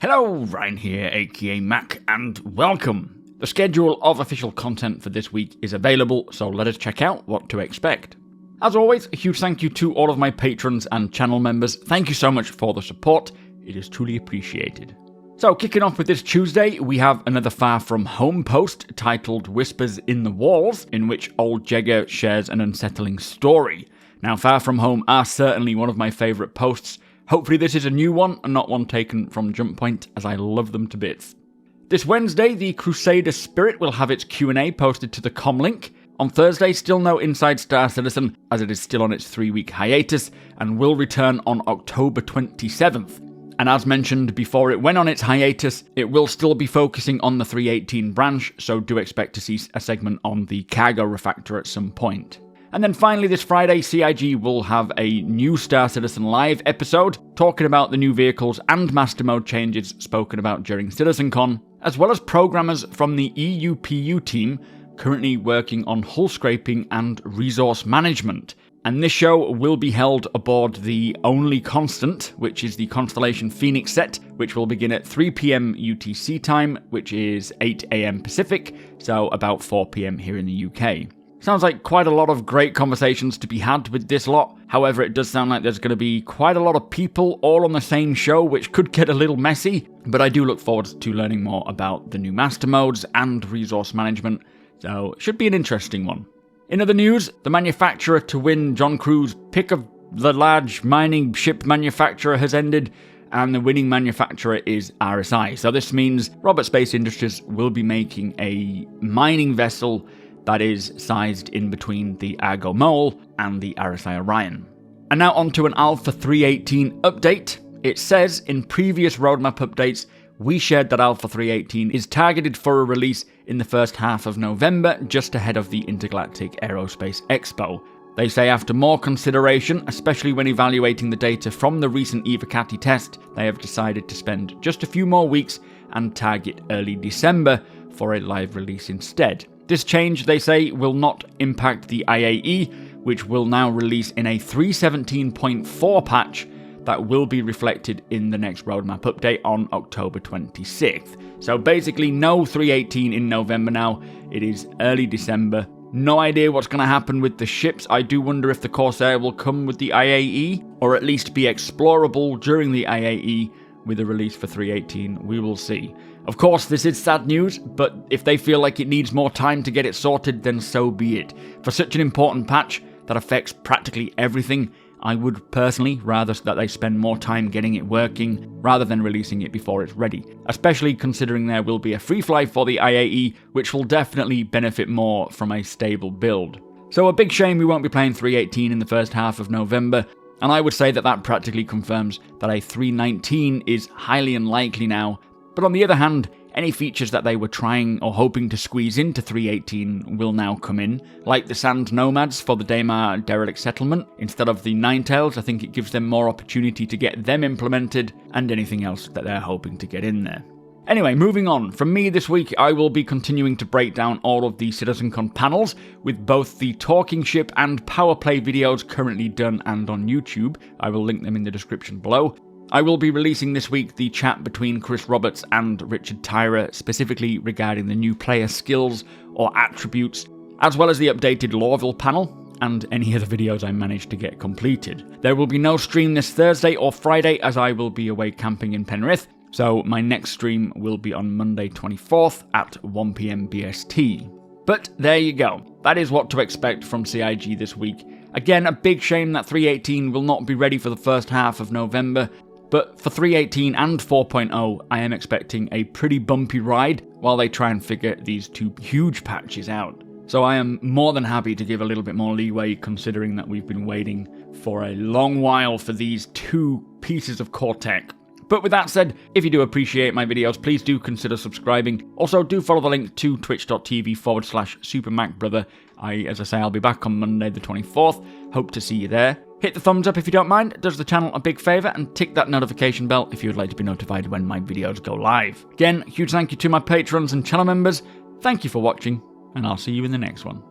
Hello, Ryan here, aka Mac, and welcome. The schedule of official content for this week is available, so let us check out what to expect. As always, a huge thank you to all of my patrons and channel members. Thank you so much for the support. It is truly appreciated. So, kicking off with this Tuesday, we have another Far From Home post titled Whispers in the Walls, in which old Jegger shares an unsettling story. Now, Far From Home are certainly one of my favourite posts. Hopefully this is a new one and not one taken from Jump Point, as I love them to bits. This Wednesday, the Crusader Spirit will have its Q&A posted to the comlink. On Thursday, still no Inside Star Citizen, as it is still on its 3-week hiatus, and will return on October 27th. And as mentioned before it went on its hiatus, it will still be focusing on the 3.18 branch, so do expect to see a segment on the cargo refactor at some point. And then finally this Friday, CIG will have a new Star Citizen Live episode, talking about the new vehicles and Master Mode changes spoken about during CitizenCon, as well as programmers from the EUPU team currently working on hull scraping and resource management. And this show will be held aboard the Only Constant, which is the Constellation Phoenix set, which will begin at 3 PM UTC time, which is 8 AM Pacific, so about 4 PM here in the UK. Sounds like quite a lot of great conversations to be had with this lot. However, it does sound like there's going to be quite a lot of people all on the same show, which could get a little messy. But I do look forward to learning more about the new master modes and resource management, so it should be an interesting one. In other news, the manufacturer to win John Crew's pick of the large mining ship manufacturer has ended, and the winning manufacturer is RSI. So this means Robert Space Industries will be making a mining vessel that is sized in between the Argo Mole and the RSI Orion. And now on to an Alpha 3.18 update. It says, in previous roadmap updates, we shared that Alpha 3.18 is targeted for a release in the first half of November, just ahead of the Intergalactic Aerospace Expo. They say after more consideration, especially when evaluating the data from the recent Evocati test, they have decided to spend just a few more weeks and target early December for a live release instead. This change, they say, will not impact the IAE, which will now release in a 3.17.4 patch that will be reflected in the next roadmap update on October 26th. So basically no 3.18 in November now, it is early December. No idea what's going to happen with the ships. I do wonder if the Corsair will come with the IAE, or at least be explorable during the IAE with a release for 3.18. We will see. Of course, this is sad news, but if they feel like it needs more time to get it sorted, then so be it. For such an important patch that affects practically everything, I would personally rather that they spend more time getting it working rather than releasing it before it's ready, especially considering there will be a free fly for the IAE, which will definitely benefit more from a stable build. So a big shame we won't be playing 3.18 in the first half of November, and I would say that practically confirms that a 3.19 is highly unlikely now. But on the other hand, any features that they were trying or hoping to squeeze into 3.18 will now come in, like the Sand Nomads for the Daymar Derelict Settlement. Instead of the Ninetales, I think it gives them more opportunity to get them implemented, and anything else that they're hoping to get in there. Anyway, moving on. From me this week, I will be continuing to break down all of the CitizenCon panels, with both the Talking Ship and Power Play videos currently done and on YouTube. I will link them in the description below. I will be releasing this week the chat between Chris Roberts and Richard Tyra, specifically regarding the new player skills or attributes, as well as the updated Lorville panel, and any other videos I manage to get completed. There will be no stream this Thursday or Friday, as I will be away camping in Penrith, so my next stream will be on Monday 24th at 1 PM BST. But there you go. That is what to expect from CIG this week. Again, a big shame that 3.18 will not be ready for the first half of November, but for 3.18 and 4.0, I am expecting a pretty bumpy ride while they try and figure these two huge patches out. So I am more than happy to give a little bit more leeway, considering that we've been waiting for a long while for these two pieces of core tech. But with that said, if you do appreciate my videos, please do consider subscribing. Also, do follow the link to twitch.tv/supermacbrother. As I say, I'll be back on Monday the 24th. Hope to see you there. Hit the thumbs up if you don't mind, it does the channel a big favour, and tick that notification bell if you would like to be notified when my videos go live. Again, huge thank you to my patrons and channel members. Thank you for watching, and I'll see you in the next one.